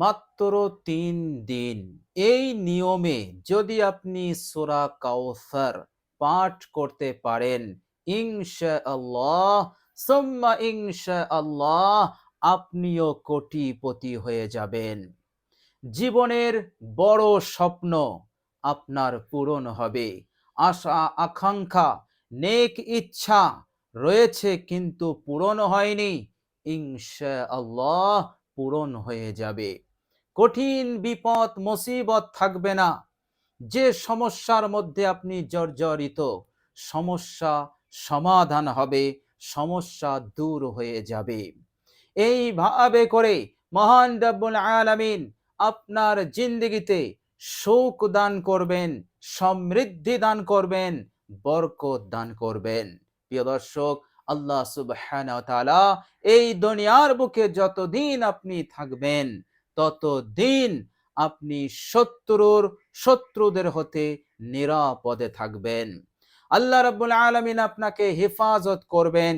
মাত্র 3 দিন। এই নিয়মে যদি আপনি সূরা কাউসার পাঠ করতে পারেন, ইনশাআল্লাহ সুম্মা ইনশাআল্লাহ আপনিও কোটিপতি হয়ে যাবেন। জীবনের বড় স্বপ্ন আপনার পূরণ হবে। আশা আকাঙ্ক্ষা নেক ইচ্ছা রয়েছে কিন্তু পূরণ হয়নি, ইনশাআল্লাহ পূরণ হয়ে যাবে। কঠিন বিপদ মুসিবত থাকবে না। যে সমস্যার মধ্যে আপনি জর্জরিত, সমস্যা সমাধান হবে, সমস্যা দূর হয়ে যাবে। এইভাবে করে মহান রব্বুল আলামিন আপনার জিন্দেগিতে সুখ দান করবেন, সমৃদ্ধি দান করবেন, বরকত দান করবেন। প্রিয় দর্শক, আল্লাহ সুবহানাহু ওয়া তাআলা এই দুনিয়ার বুকে যতদিন আপনি থাকবেন ততদিন আপনি শত্রুদের হতে নিরাপদে থাকবেন। আল্লাহ রাব্বুল আলামিন আপনাকে হেফাজত করবেন।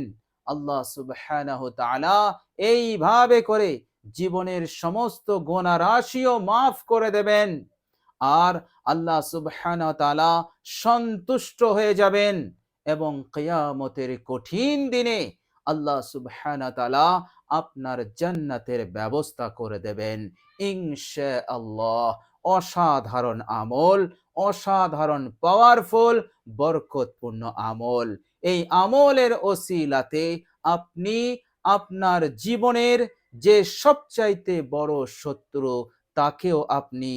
আল্লাহ সুবহানাহু ওয়া তাআলা এইভাবে করে জীবনের সমস্ত গুনাহ রাশিও মাফ করে দেবেন। আর আল্লাহ সুবহানাহু ওয়া তাআলা সন্তুষ্ট হয়ে যাবেন এবং কিয়ামতের কঠিন দিনে আল্লাহ সুবহানাহু ওয়া তাআলা আপনার জান্নাতের ব্যবস্থা করে দেবেন ইনশাআল্লাহ। অসাধারণ আমল, অসাধারণ পাওয়ারফুল বরকতপূর্ণ আমল। এই আমলের ওসিলাতে আপনি আপনার জীবনের যে সবচাইতে বড় শত্রু তাকেও আপনি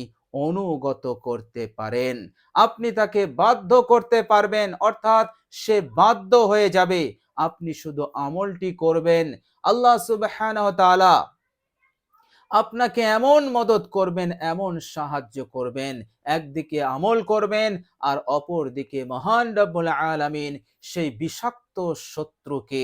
অনুগত করতে পারেন। আপনি তাকে বাধ্য করতে পারবেন, অর্থাৎ সে বাধ্য হয়ে যাবে। আপনি শুধু আমলটি করবেন, আল্লাহ সুবহানাহু ওয়া তাআলা আপনাকে এমন মদদ করবেন, এমন সাহায্য করবেন। একদিকে আমল করবেন আর অপর দিকে মহান রব্বুল আলামিন সেই বিষাক্ত শত্রুকে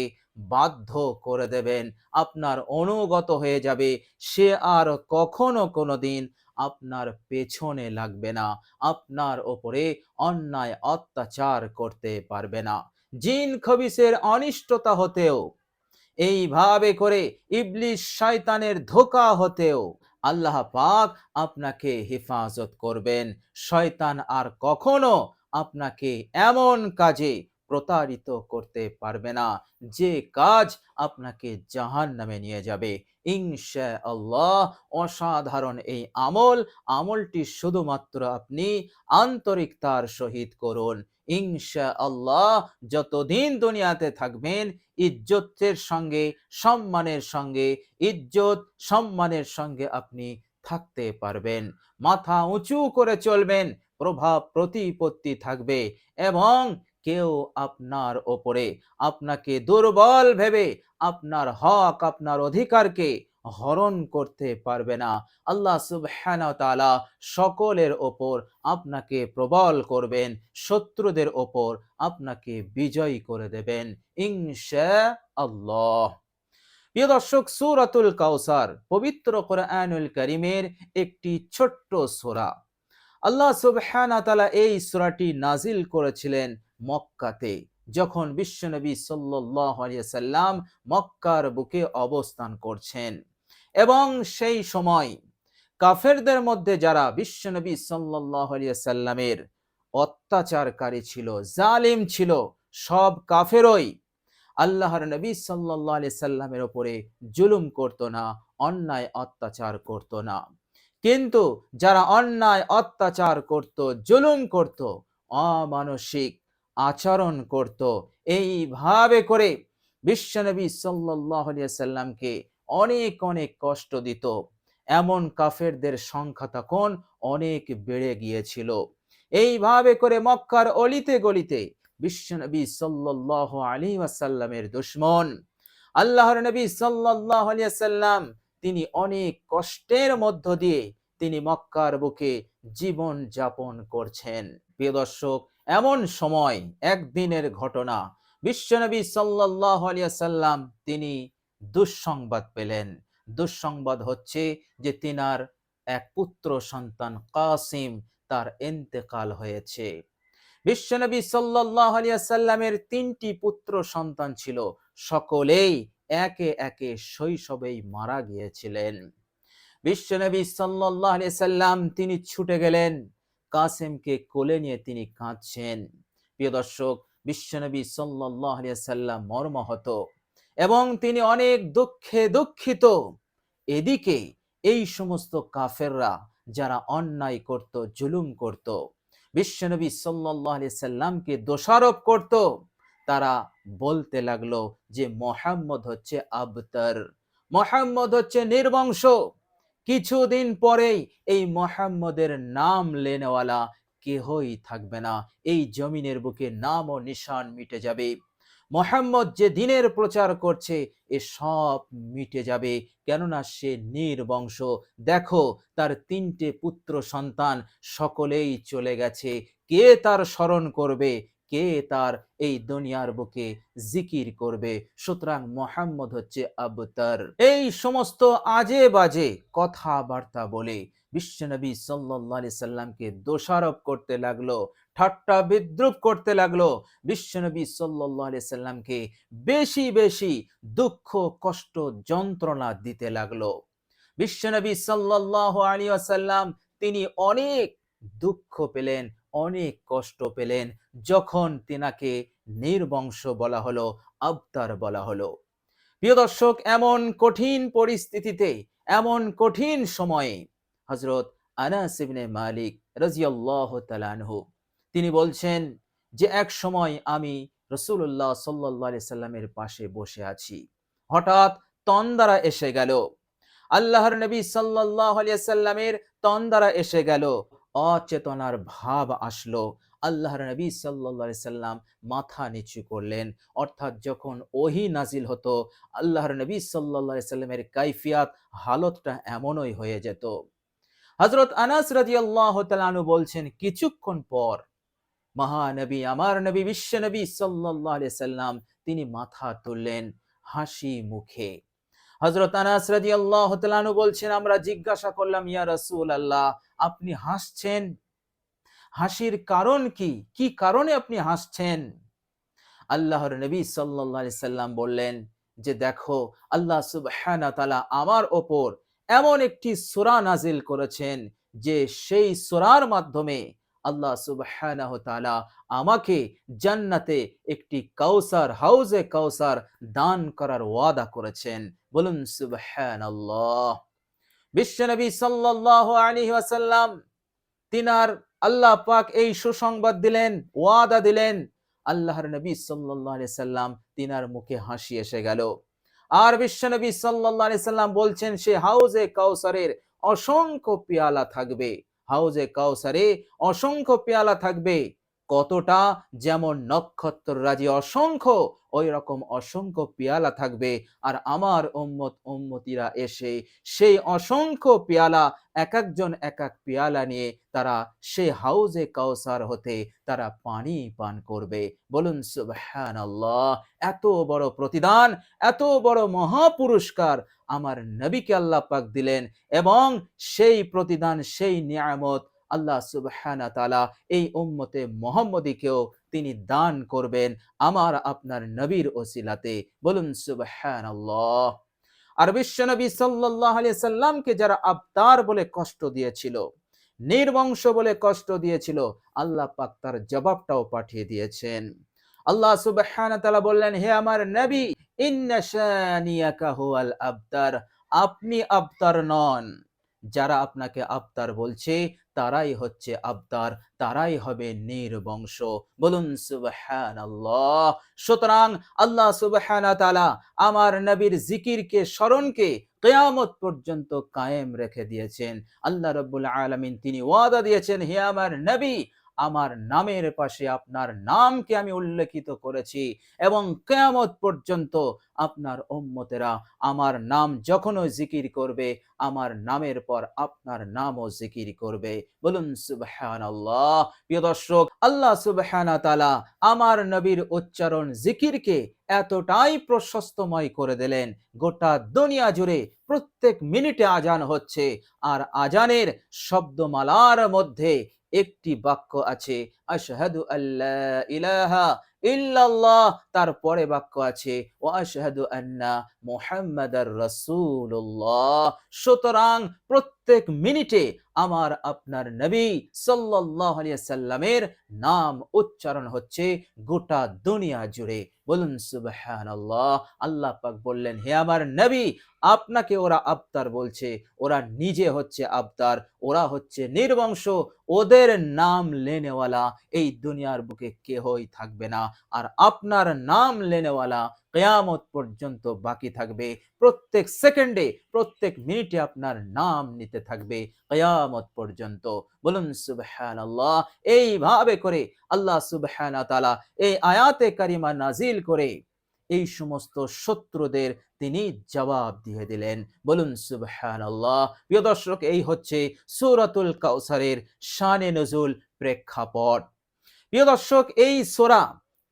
বাধ্য করে দেবেন, আপনার অনুগত হয়ে যাবে। সে আর কখনো কোনোদিন আপনার পেছনে লাগবে না, আপনার ওপরে অন্যায় অত্যাচার করতে পারবে না। জিন খবিসের অনিষ্টতা হতেও, এইভাবে করে ইবলিস শয়তানের ধোঁকা হতেও আল্লাহ পাক আপনাকে হেফাজত করবেন। শয়তান আর কখনো আপনাকে এমন কাজে প্রতারিত করতে পারবে না যে কাজ আপনাকে জাহান্নামে নিয়ে যাবে ইনশাআল্লাহ। অসাধারণ এই আমলটি শুধুমাত্র আপনি আন্তরিকতার সহিত করুন ইনশাআল্লাহ। যতদিন দুনিয়াতে থাকবেন ইজ্জতের সঙ্গে, সম্মানের সঙ্গে, ইজ্জত সম্মানের সঙ্গে আপনি থাকতে পারবেন। মাথা উঁচু করে চলবেন, প্রভাব প্রতিপত্তি থাকবে এবং কেউ আপনার ওপরে আপনাকে দুর্বল ভেবে আপনার হক, আপনার অধিকারকে হরণ করতে পারবে না। আল্লাহ সুবহানাহু ওয়া তাআলা সকলের ওপর আপনাকে প্রবল করবেন, শত্রুদের ওপর আপনাকে বিজয়ী করে দেবেন ইনশাআল্লাহ। প্রিয় দর্শক, সূরাতুল কাউসার পবিত্র কোরআনুল কারীমের একটি ছোট্ট সূরা। আল্লাহ সুবহানাহু ওয়া তাআলা এই সূরাটি নাজিল করেছিলেন মক্কাতে, যখন বিশ্বনবী সাল্লাল্লাহু আলাইহি সাল্লাম মক্কার বুকে অবস্থান করছেন। এবং সেই সময় কাফেরদের মধ্যে যারা বিশ্বনবী সাল্লাল্লাহু আলাইহি সাল্লামের অত্যাচারকারী ছিল, জালিম ছিল, সব কাফেরই আল্লাহর নবী সাল্লাল্লাহু আলাইহি সাল্লামের উপরে জুলুম করত না, অন্যায় অত্যাচার করত না। কিন্তু যারা অন্যায় অত্যাচার করত, জুলুম করত, অমানসিক আচরণ করত, এইভাবে করে বিশ্বনবী সাল্লাল্লাহু আলাইহি সাল্লামকে অনেক অনেক কষ্ট দিত। এমন কাফেরদের সংখ্যা তখন অনেক বেড়ে গিয়েছিল। এইভাবে করে মক্কার অলিতে গলিতে বিশ্বনবী সাল্লাল্লাহু আলাইহি ওয়াসাল্লামের দুশমন আল্লাহর নবী সাল্লাল্লাহু আলাইহি ওয়াসাল্লাম তিনি অনেক কষ্টের মধ্য দিয়ে তিনি মক্কার বুকে জীবন যাপন করছেন। প্রিয় দর্শক, এমন সময় একদিনের ঘটনা, বিশ্বনবী সাল্লাল্লাহু আলাইহি ওয়াসাল্লাম তিনি দুঃসংবাদ পেলেন। দুঃসংবাদ হচ্ছে যে তিনার এক পুত্র সন্তান কাসিম, তার ইন্তেকাল হয়েছে। বিশ্বনবী সাল্লাল্লাহু আলাইহি ওয়াসাল্লামের 3টি পুত্র সন্তান ছিল, সকলেই একে একে শৈশবেই মারা গিয়েছিলেন। বিশ্বনবী সাল্লাল্লাহু আলাইহি সাল্লাম তিনি ছুটে গেলেন, কাসেমকে কোলে নিয়ে তিনি কাঁদছেন। প্রিয় দর্শক, বিশ্বনবী সাল্লাল্লাহু আলাইহি সাল্লাম মর্মাহত এবং তিনি অনেক দুঃখে দুঃখিত। এদিকে এই সমস্ত কাফেররা যারা অন্যায় করত, জুলুম করত, বিশ্বনবী সাল্লাল্লাহু আলাইহি সাল্লামকে দোষারোপ করত, তারা বলতে লাগলো যে মুহাম্মদ হচ্ছে আবতার, মুহাম্মদ হচ্ছে নির্বংশ। কিছুদিন পরেই এই মুহাম্মদের নাম লেনেওয়ালা কেহই থাকবে না, এই জমিনের বুকে নাম ও নিশান মিটে যাবে। মুহাম্মদ যে দিনের প্রচার করছে এ সব মিটে যাবে, কেননা সে নির্বংশ। দেখো তার 3টে পুত্র সন্তান সকলেই চলে গেছে, কে তার স্মরণ করবে, কে তার এই দুনিয়ার বুকে জিকির করবে? সুতরাং মুহাম্মদ হচ্ছে আবতার। এই সমস্ত আজে বাজে কথাবার্তা বলে বিশ্বনবী সাল্লাল্লাহু আলাইহি সাল্লামকে দোষারোপ করতে লাগলো, ঠাট্টা বিদ্রুপ করতে লাগলো, বিশ্বনবী সাল্লাল্লাহু আলাইহি সাল্লামকে বেশি বেশি দুঃখ কষ্ট যন্ত্রণা দিতে লাগলো। বিশ্বনবী সাল্লাল্লাহু আলাইহি ওয়াসাল্লাম তিনি অনেক দুঃখ পেলেন, অনেক কষ্ট পেলেন যখন তিনাকে নির্বংশ বলা হলো, আবতার বলা হলো। প্রিয় দর্শক, এমন কঠিন পরিস্থিতিতে, এমন কঠিন সময়ে হযরত আনাস ইবনে মালিক রাদিয়াল্লাহু তাআলা আনহু তিনি বলছেন যে এক সময় আমি রাসূলুল্লাহ সাল্লাল্লাহু আলাইহি সাল্লামের পাশে বসে আছি, হঠাৎ তন্দ্রা এসে গেল। আল্লাহর নবী সাল্লাল্লাহু আলাইহি সাল্লামের তন্দ্রা এসে গেল, অচেতনার ভাব আসলো। আল্লাহর নবী সাল্লাল্লাহু আলাইহি সাল্লাম মাথা নিচু করলেন, অর্থাৎ যখন ওহী নাজিল হতো আল্লাহর নবী সাল্লাল্লাহু আলাইহি সাল্লামের কাইফিয়াত হালতটা এমনই হয়ে যেত। হযরত আনাস রাদিয়াল্লাহু তাআলা আনহু বলছেন কিছুক্ষণ পর মহানবী, আমার নবী, বিশ্ব নবী সাল্লাল্লাহু আলাইহি সাল্লাম তিনি মাথা তুললেন হাসি মুখে। হযরত আনাস রাদিয়াল্লাহু তাআলা আনহু বলছেন আমরা জিজ্ঞাসা করলাম, ইয়া রাসূলুল্লাহ আপনি হাসছেন, হাসির কারণ কি, কি কারণে আপনি হাসছেন? আল্লাহর নবী সাল্লাল্লাহু আলাইহি সাল্লাম বললেন যে দেখো আল্লাহ সুবহানাহু ওয়া তাআলা আমার ওপর এমন একটি সূরা নাজিল করেছেন যে সেই সূরার মাধ্যমে আল্লাহ সুবহানাহু ওয়া তাআলা আমাকে জান্নাতে একটি কাউসার, হাউজে কাউসার দান করার ওয়াদা করেছেন। বলুন সুবহানাল্লাহ। বিশ্বনবী সাল্লাল্লাহু আলাইহি ওয়াসাল্লাম তিনার আল্লাহ পাক এই সুসংবাদ দিলেন, ওয়াদা দিলেন। আল্লাহর নবী সাল্লাল্লাহু আলাইহি সাল্লাম তিনার মুখে হাসি এসে গেল। আর বিশ্বনবী সাল্লাল্লাহু আলাইহি সাল্লাম বলছেন সে হাউজে কাউসারের অসংখ্য পেয়ালা থাকবে, হাউজে কাউসারে অসংখ্য পেয়ালা থাকবে। কতটা? যেমন নক্ষত্র রাজি অসংখ্য, ওই রকম অসংখ্য পেয়ালা থাকবে। আর আমার উম্মত উম্মতিরা এসে সেই অসংখ্য পেয়ালা এক একজন এক এক পেয়ালা নিয়ে তারা সে হাউজে কাউসার হতে তারা পানি পান করবে। বলুন সুবহানাল্লাহ। এত বড় প্রতিদান, এত বড় মহা পুরস্কার আমার নবীকে আল্লাহ পাক দিলেন, এবং সেই প্রতিদান, সেই নিয়ামত আল্লাহ সুবহানাহু ওয়া তাআলা এই উম্মতে মুহাম্মদীকেও তিনি দান করবেন আমার আপনার নবীর ওসিলাতে। বলুন সুবহানাল্লাহ। আর বিশ্বনবী সাল্লাল্লাহু আলাইহি সাল্লামকে যারা আবতার বলে কষ্ট দিয়েছিল, নির্বংশ বলে কষ্ট দিয়েছিল, আল্লাহ পাক তার জবাবটাও পাঠিয়ে দিয়েছেন। আল্লাহ সুবহানাহু ওয়া তাআলা বললেন, হে আমার নবী, ইন্না শানিয়াকা হুয়াল আবতার, আপনি আবতার নন। যারা আপনাকে আবতার বলছে তারাই হচ্ছে আবতার, তারাই হবে নির্বংশ। বলুন সুবহানাল্লাহ। সুতরাং আল্লাহ সুবহানাহু ওয়া তাআলা আমার নবীর জিকিরকে, স্মরণকে কিয়ামত পর্যন্ত কায়েম রেখে দিয়েছেন। আল্লাহ রাব্বুল আলামিন তিনি ওয়াদা দিয়েছেন, হে আমার নবী, আমার নামের পাশে আপনার নামকে আমি উল্লেখিত করেছি, এবং কিয়ামত পর্যন্ত আপনার উম্মতেরা আমার নাম যখনই জিকির করবে আমার নামের পর আপনার নামও জিকির করবে। বলুন সুবহানাল্লাহ। প্রিয় দর্শক, আল্লাহ সুবহানাহু ওয়া তাআলা আমার নবীর উচ্চারণ জিকিরকে এতটাই প্রশস্তময় করে দিলেন, গোটা দুনিয়া জুড়ে প্রত্যেক মিনিটে আজান হচ্ছে, আর আজানের শব্দমালার মধ্যে একটি বাক্য আছে, আশহাদু আল্লা ইলাহা ইল্লাল্লাহ, তারপরে বাক্য আছে ওয়া আশহাদু আন্না মুহাম্মাদার রাসূলুল্লাহ। সুতরাং প্রত্যেক মিনিটে আমার আপনার নবী সাল্লাল্লাহু আলাইহি সাল্লামের নাম উচ্চারণ হচ্ছে গোটা দুনিয়া জুড়ে। বলুন সুবহানাল্লাহ। আল্লাহ পাক বললেন, হে আমার নবী, আপনাকে ওরা আবতার বলছে, ওরা নিজে হচ্ছে আবতার, ওরা হচ্ছে নির্বংশ, ওদের নাম লেনেওয়ালা এই দুনিয়ার বুকে কেহই থাকবে না। আর আপনার নাম লেনেওয়ালা কিয়ামত পর্যন্ত বাকি থাকবে। প্রত্যেক সেকেন্ডে, প্রত্যেক মিনিটে আপনার নাম নিতে থাকবে কিয়ামত পর্যন্ত। বলুন সুবহানাল্লাহ। এইভাবে করে আল্লাহ সুবহানাহু ওয়া তাআলা এই আয়াতে কারিমা নাজিল করে এই সমস্ত শত্রুদের তিনি জবাব দিয়ে দিলেন। বলুন সুবহানাল্লাহ। প্রিয় দর্শক, এই হচ্ছে সূরাতুল কাউসারের শানে নজুল প্রেক্ষাপট। প্রিয় দর্শক, এই সূরা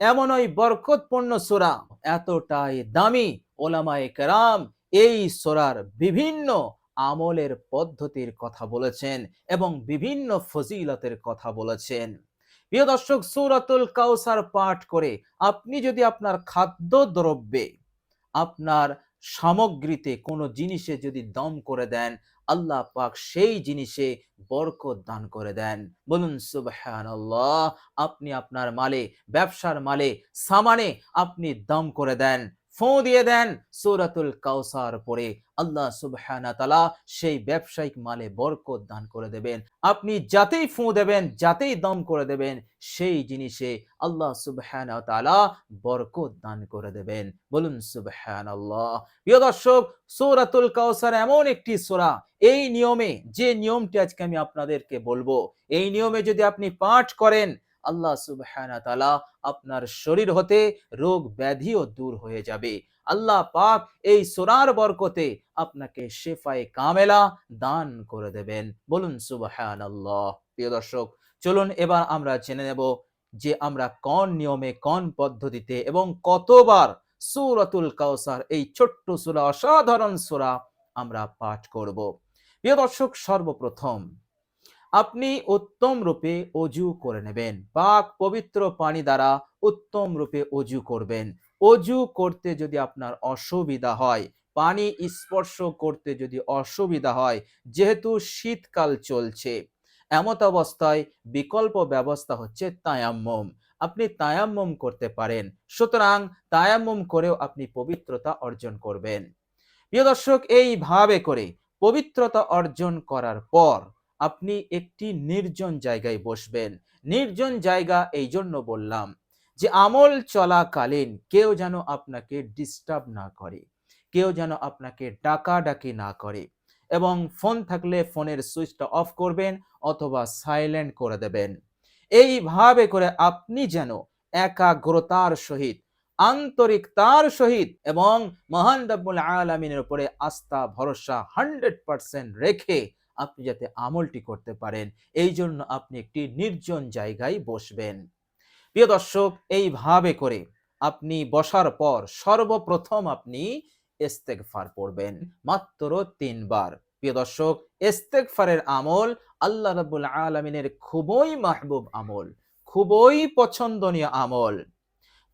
এমনই বরকতপূর্ণ সূরা, এতটাই দামি, ওলামায়ে কেরাম এই সূরার বিভিন্ন আমলের পদ্ধতির কথা বলেছেন এবং বিভিন্ন ফজিলতের কথা বলেছেন। প্রিয় দর্শক, সূরাতুল কাউসার পাঠ করে আপনি যদি আপনার খাদ্য দ্রব্যে, আপনার সামগ্রীতে কোনো জিনিসে যদি দম করে দেন, আল্লাহ পাক সেই জিনিসে বরকত দান করে দেন। বলুন সুবহানাল্লাহ। আপনি আপনার মালে, ব্যবসার মালে, সামানে আপনি দম করে দেন, ফোঁ দিয়ে দেন, সূরাতুল কাউসার পড়ে আল্লাহ সুবহানাহু ওয়া তাআলা সেই ব্যবসায়িক মালে বরকত দান করে দেবেন। আপনি যাতেই ফোঁ দেবেন, যাতেই দম করে দেবেন, সেই জিনিসে আল্লাহ সুবহানাহু ওয়া তাআলা বরকত দান করে দেবেন। বলুন সুবহানাল্লাহ। প্রিয় দর্শক, সূরাতুল কাউসার এমন একটি সূরা, এই নিয়মে, যে নিয়মটি আজকে আমি আপনাদেরকে বলবো, এই নিয়মে যদি আপনি পাঠ করেন, আল্লাহ সুবহানাহু ওয়া তাআলা আপনার শরীর হতে রোগ ব্যাধিও দূর হয়ে যাবে। আল্লাহ পাক এই সূরার বরকতে আপনাকে শিফায়ে কামেলা দান করে দেবেন। বলুন সুবহানাল্লাহ। প্রিয় দর্শক, চলুন এবার আমরা জেনে নেব যে আমরা কোন নিয়মে, কোন পদ্ধতিতে এবং কতবার সূরাতুল কাউসার, এই ছোট্ট সূরা, অসাধারণ সূরা আমরা পাঠ করব। প্রিয় দর্শক, সর্বপ্রথম আপনি উত্তম রূপে অজু করে নেবেন। পাক পবিত্র পানি দ্বারা উত্তম রূপে অজু করবেন। অজু করতে যদি আপনার অসুবিধা হয়, পানি স্পর্শ করতে যদি অসুবিধা হয়, যেহেতু শীতকাল চলছে, এমত অবস্থায় বিকল্প ব্যবস্থা হচ্ছে তায়াম্মুম। আপনি তায়াম্মুম করতে পারেন। সুতরাং তায়াম্মুম করেও আপনি পবিত্রতা অর্জন করবেন। প্রিয় দর্শক, এইভাবে করে পবিত্রতা অর্জন করার পর আপনি একটি নির্জন জায়গায় বসবেন। নির্জন জায়গা এই জন্য বললাম যে আমল চলাকালীন কেউ যেন আপনাকে ডিস্টার্ব না করে, কেউ যেন আপনাকে ডাকাডাকি না করে, এবং ফোন থাকলে ফোনের সুইচটা অফ করবেন অথবা সাইলেন্ট করে দেবেন। এইভাবে করে আপনি যেন একাগ্রতার সহিত, আন্তরিকতার সহিত এবং মহান রব্বুল আলামিনের উপরে আস্থা ভরসা 100% রেখে আপনি যাতে আমলটি করতে পারেন, এই জন্য আপনি একটি নির্জন জায়গায় বসবেন। প্রিয় দর্শক, এইভাবে করে আপনি বসার পর সর্বপ্রথম আপনি ইস্তেগফার পড়বেন মাত্র 3 বার। প্রিয় দর্শক, ইস্তেগফারের আমল আল্লাহ রাব্বুল আলামিনের খুবই মাহবুব আমল, খুবই পছন্দনীয় আমল।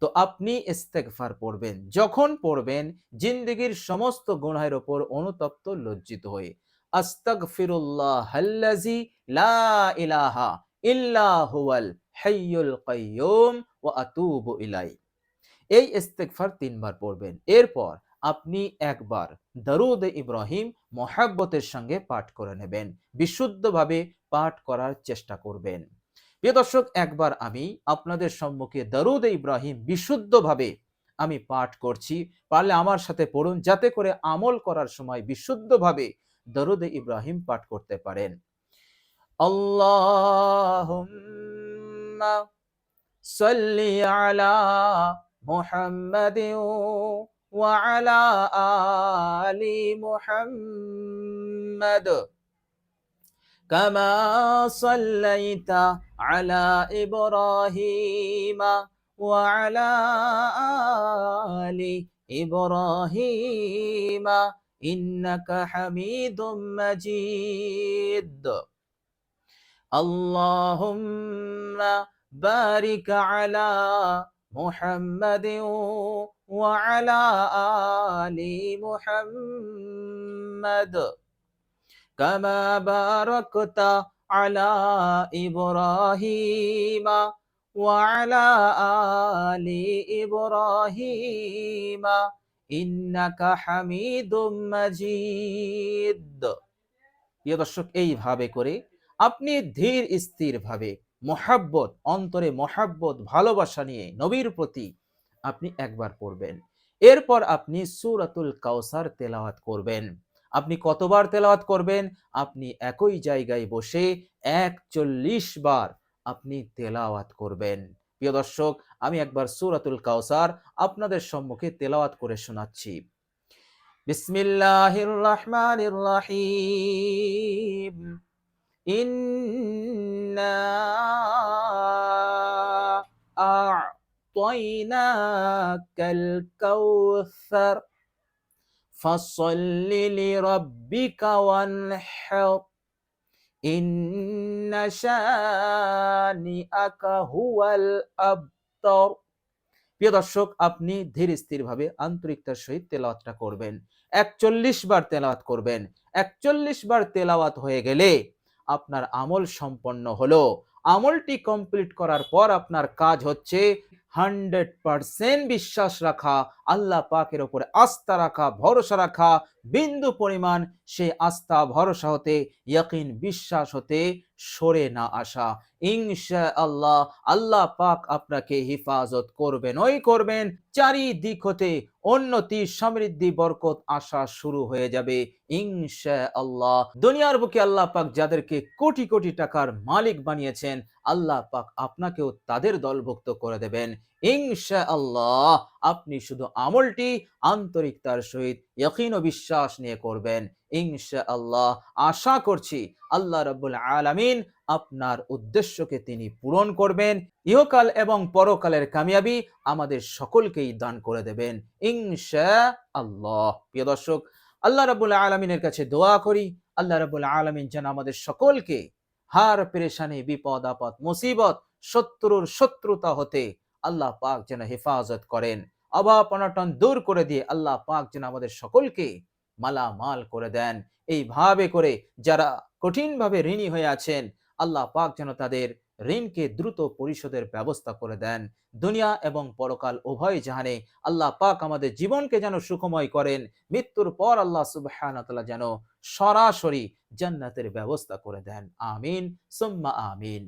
তো আপনি ইস্তেগফার পড়বেন। যখন পড়বেন, জিন্দেগীর সমস্ত গুনাহের উপর অনুতপ্ত, লজ্জিত হয়ে আস্তাগফিরুল্লাহাল্লাযী লা ইলাহা ইল্লা হুয়াল হাইয়ুল কাইয়্যুম ওয়া আতুবু ইলাই, এই ইস্তেগফার 3 বার পড়বেন। এরপর আপনি একবার দরুদ ইব্রাহিম মহাব্বতের সঙ্গে পাঠ করে নেবেন। বিশুদ্ধভাবে পাঠ করার চেষ্টা করবেন। প্রিয় দর্শক, একবার আমি আপনাদের সম্মুখে দরুদ ইব্রাহিম বিশুদ্ধভাবে আমি পাঠ করছি, পারলে আমার সাথে পড়ুন, যাতে করে আমল করার সময় বিশুদ্ধভাবে দরুদ ইব্রাহিম পাঠ করতে পারেন। আল্লাহুম্মা সাল্লি আলা মুহাম্মাদিন ওয়া আলা আলি মুহাম্মাদ কামা সাল্লাইতা আলা ইব্রাহিম ওয়া আলা আলি ইব্রাহিম ইন্নাকা হামিদুম মাজিদ। আল্লাহুম্মা বারিক আলা মুহাম্মাদিন ওয়া আলা আলি মুহাম্মাদ কামা বারাকতা আলা ইব্রাহিম ওয়া আলা আলি ইব্রাহিম ইন্নাকা হামিদুম মাজিদ। প্রিয় দর্শক, এইভাবে করে আপনি ধীর স্থির ভাবে মহাব্বত, অন্তরে মহাব্বত ভালোবাসা নিয়ে নবীর প্রতি আপনি একবার পড়বেন। এরপর আপনি সূরাতুল কাউসার তেলাওয়াত করবেন। আপনি কতবার তেলাওয়াত করবেন? আপনি একই জায়গায় বসে ৪১ বার আপনি তেলাওয়াত করবেন। প্রিয় দর্শক, আমি একবার সূরাতুল কাউসার আপনাদের সম্মুখে তেলাওয়াত করে শোনাচ্ছি। বিসমিল্লাহির রহমানির রহিম। ইন্না আ'তাইনাকাল কাউসার ফাসল্লি লিরাব্বিকা ওয়ানহার ইন্না শানিআকা হুয়াল আবতার। প্রিয় দর্শক, আপনি ধীর স্থির ভাবে আন্তরিকতার সহিত তেলাওয়াতটা করবেন। ৪১ বার তেলাওয়াত করবেন। ৪১ বার তেলাওয়াত হয়ে গেলে আপনার আমল সম্পন্ন হলো। আমলটি কমপ্লিট করার পর আপনার কাজ হচ্ছে 100% বিশ্বাস রাখা, আল্লাহ পাকের উপরে আস্থা রাখা, ভরসা রাখা, বিন্দু পরিমাণ সে আস্থা ভরসা হতে, ইয়াকিন বিশ্বাস হতে সরে না আসা। ইনশাআল্লাহ আল্লাহ পাক আপনাকে হেফাজত করবেন, ওই করবেন। চারিদিক হতে উন্নতি, সমৃদ্ধি, বরকত আসা শুরু হয়ে যাবে ইনশাআল্লাহ। দুনিয়ার বুকে আল্লাহ পাক যাদেরকে কোটি কোটি টাকার মালিক বানিয়েছেন, আল্লাহ পাক আপনাকেও তাদের দলভুক্ত করে দেবেন ইনশাআল্লাহ। আপনি শুধু আমলটি আন্তরিকতার সহিত ইয়াকিন ও বিশ্বাস নিয়ে করবেন ইনশাআল্লাহ। আশা করছি আল্লাহ রাব্বুল আলামিন আপনার উদ্দেশ্যকে তিনি পূরণ করবেন, ইহকাল এবং পরকালের কামিয়াবি আমাদের সকলকেই দান করে দেবেন ইনশাআল্লাহ। প্রিয় দর্শক, আল্লাহ রাব্বুল আলামিনের কাছে দোয়া করি, আল্লাহ রাব্বুল আলামিন যেন আমাদের সকলকে হার পেরেশানি, বিপদ আপদ, মুসিবত, শত্রুর শত্রুতা হতে আল্লাহ পাক যেন হেফাজত করেন। অভাব অনটন দূর করে দিয়ে আল্লাহ পাক যেন আমাদের সকলকে মালামাল করে দেন। এইভাবে করে যারা কঠিনভাবে ঋণী হয়ে আছেন, আল্লাহ পাক যেন তাদের ঋণকে দ্রুত পরিশোধের ব্যবস্থা করে দেন। দুনিয়া এবং পরকাল উভয় জাহানে আল্লাহ পাক আমাদের জীবনকে যেন সুখময় করেন। মৃত্যুর পর আল্লাহ সুবহানাহু ওয়া তাআলা যেন সরাসরি জান্নাতের ব্যবস্থা করে দেন। আমিন সুম্মা আমিন।